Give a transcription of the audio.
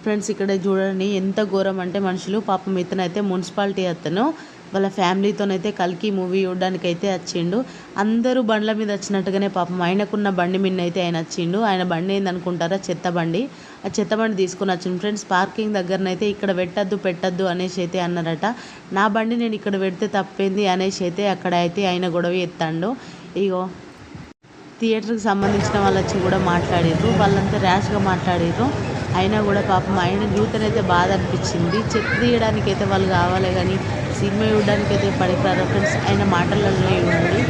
Friends ఇక్కడ చూడండి ఎంత ఘోరం అంటే మనుషులు. పాపం ఇతనైతే మున్సిపాలిటీ అతను వాళ్ళ ఫ్యామిలీతోనైతే కల్కి మూవీ చూడడానికి అయితే వచ్చిండు. అందరూ బండ్ల మీద వచ్చినట్టుగానే పాపం ఆయనకున్న బండి మీద అయితే ఆయన వచ్చిండు. ఆయన బండి ఏందనుకుంటారా, చెత్త బండి. ఆ చెత్త బండి తీసుకుని వచ్చిండు ఫ్రెండ్స్. పార్కింగ్ దగ్గరనైతే ఇక్కడ పెట్టద్దు అనేసి అయితే అన్నారట. నా బండి నేను ఇక్కడ పెడితే తప్పేంది అనేసి అయితే అక్కడ అయితే ఆయన గొడవ ఎత్తాడు. ఇగో థియేటర్కి సంబంధించిన వాళ్ళు వచ్చి కూడా మాట్లాడిర్రు. వాళ్ళంతా ర్యాష్గా మాట్లాడిర్రు. అయినా కూడా పాపం ఆయన యూతనైతే బాధ అనిపించింది. చెత్త తీయడానికి అయితే వాళ్ళు కావాలి కానీ సినిమా చూడడానికి అయితే పనికిరారు ఫ్రెండ్స్. ఆయన మాటలలో ఉండండి.